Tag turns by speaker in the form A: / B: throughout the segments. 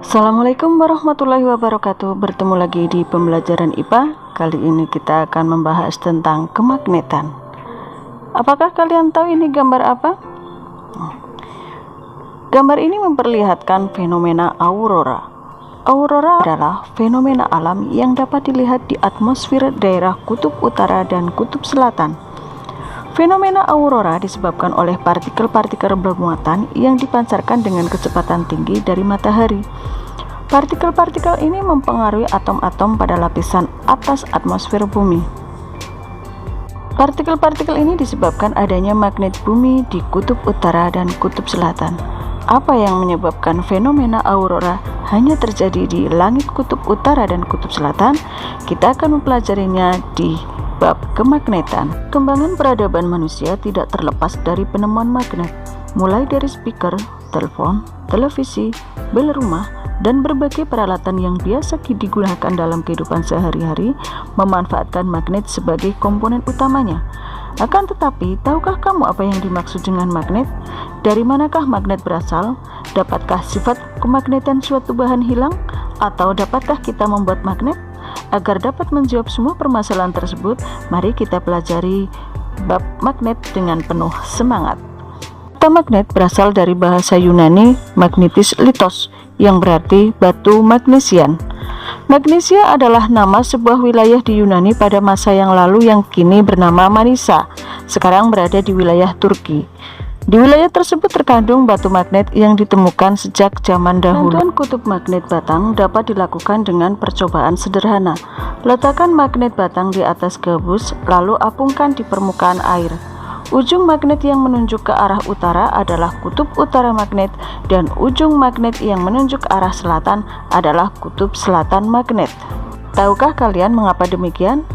A: Assalamualaikum warahmatullahi wabarakatuh. Bertemu lagi di pembelajaran IPA. Kali ini kita akan membahas tentang kemagnetan. Apakah kalian tahu ini gambar apa? Gambar ini memperlihatkan fenomena aurora. Aurora adalah fenomena alam yang dapat dilihat di atmosfer daerah kutub utara dan kutub selatan. Fenomena aurora disebabkan oleh partikel-partikel bermuatan yang dipancarkan dengan kecepatan tinggi dari matahari. Partikel-partikel ini mempengaruhi atom-atom pada lapisan atas atmosfer bumi. Partikel-partikel ini disebabkan adanya magnet bumi di kutub utara dan kutub selatan. Apa yang menyebabkan fenomena aurora hanya terjadi di langit kutub utara dan kutub selatan? Kita akan mempelajarinya di bab kemagnetan. Kembangan peradaban manusia tidak terlepas dari penemuan magnet, mulai dari speaker, telepon, televisi, bel rumah, dan berbagai peralatan yang biasa digunakan dalam kehidupan sehari-hari memanfaatkan magnet sebagai komponen utamanya. Akan tetapi, tahukah kamu apa yang dimaksud dengan magnet? Dari manakah magnet berasal? Dapatkah sifat kemagnetan suatu bahan hilang? Atau dapatkah kita membuat magnet? Agar dapat menjawab semua permasalahan tersebut, mari kita pelajari bab magnet dengan penuh semangat. Kata magnet berasal dari bahasa Yunani magnetis litos, yang berarti batu magnesian. Magnesia adalah nama sebuah wilayah di Yunani pada masa yang lalu yang kini bernama Manisa, sekarang berada di wilayah Turki. Di wilayah tersebut terkandung batu magnet yang ditemukan sejak zaman dahulu. Penentuan kutub magnet batang dapat dilakukan dengan percobaan sederhana. Letakkan magnet batang di atas gabus, lalu apungkan di permukaan air. Ujung magnet yang menunjuk ke arah utara adalah kutub utara magnet, dan ujung magnet yang menunjuk ke arah selatan adalah kutub selatan magnet. Tahukah kalian mengapa demikian?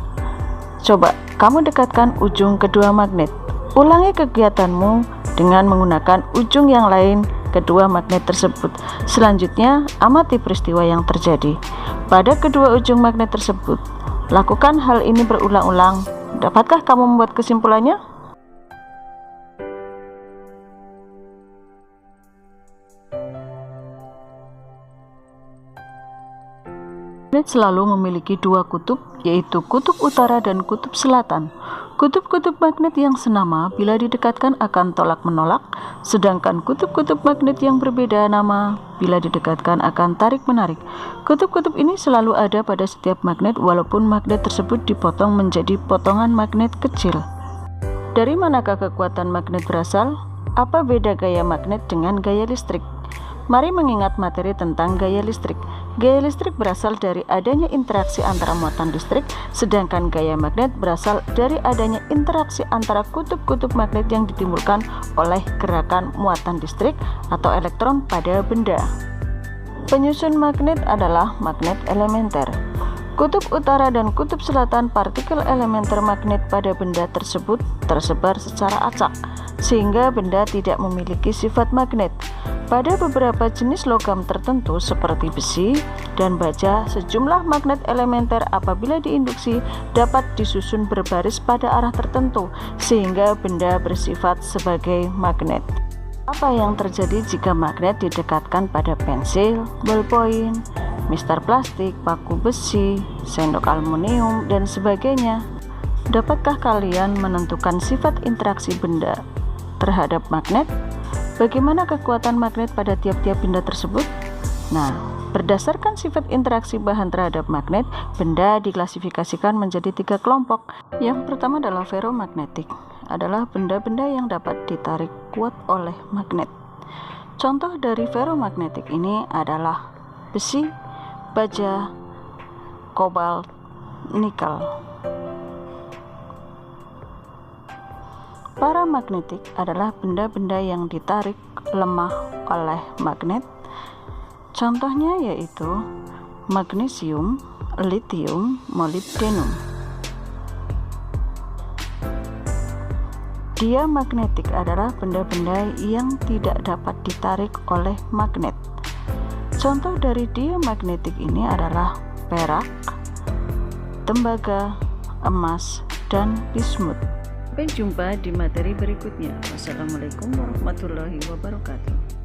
A: Coba kamu dekatkan ujung kedua magnet. Ulangi kegiatanmu dengan menggunakan ujung yang lain kedua magnet tersebut. Selanjutnya, amati peristiwa yang terjadi pada kedua ujung magnet tersebut. Lakukan hal ini berulang-ulang. Dapatkah kamu membuat kesimpulannya? Magnet selalu memiliki dua kutub, yaitu kutub utara dan kutub selatan. Kutub-kutub magnet yang senama bila didekatkan akan tolak-menolak, sedangkan kutub-kutub magnet yang berbeda nama bila didekatkan akan tarik-menarik. Kutub-kutub ini selalu ada pada setiap magnet walaupun magnet tersebut dipotong menjadi potongan magnet kecil. Dari manakah kekuatan magnet berasal? Apa beda gaya magnet dengan gaya listrik? Mari mengingat materi tentang gaya listrik. Gaya listrik berasal dari adanya interaksi antara muatan listrik, sedangkan gaya magnet berasal dari adanya interaksi antara kutub-kutub magnet yang ditimbulkan oleh gerakan muatan listrik atau elektron pada benda. Penyusun magnet adalah magnet elementer. Kutub utara dan kutub selatan partikel elementer magnet pada benda tersebut tersebar secara acak, sehingga benda tidak memiliki sifat magnet. Pada beberapa jenis logam tertentu seperti besi dan baja, sejumlah magnet elementer apabila diinduksi dapat disusun berbaris pada arah tertentu, sehingga benda bersifat sebagai magnet. Apa yang terjadi jika magnet didekatkan pada pensil, ballpoint, mistar plastik, paku besi, sendok aluminium, dan sebagainya? Dapatkah kalian menentukan sifat interaksi benda terhadap magnet? Bagaimana kekuatan magnet pada tiap-tiap benda tersebut? Nah, berdasarkan sifat interaksi bahan terhadap magnet, benda diklasifikasikan menjadi 3 kelompok. Yang pertama adalah ferromagnetik, adalah benda-benda yang dapat ditarik kuat oleh magnet. Contoh dari ferromagnetik ini adalah besi, baja, kobalt, nikel. Paramagnetik adalah benda-benda yang ditarik lemah oleh magnet. Contohnya yaitu magnesium, lithium, molybdenum. Diamagnetik adalah benda-benda yang tidak dapat ditarik oleh magnet. Contoh dari diamagnetik ini adalah perak, tembaga, emas, dan bismut. Sampai jumpa di materi berikutnya. Wassalamualaikum warahmatullahi wabarakatuh.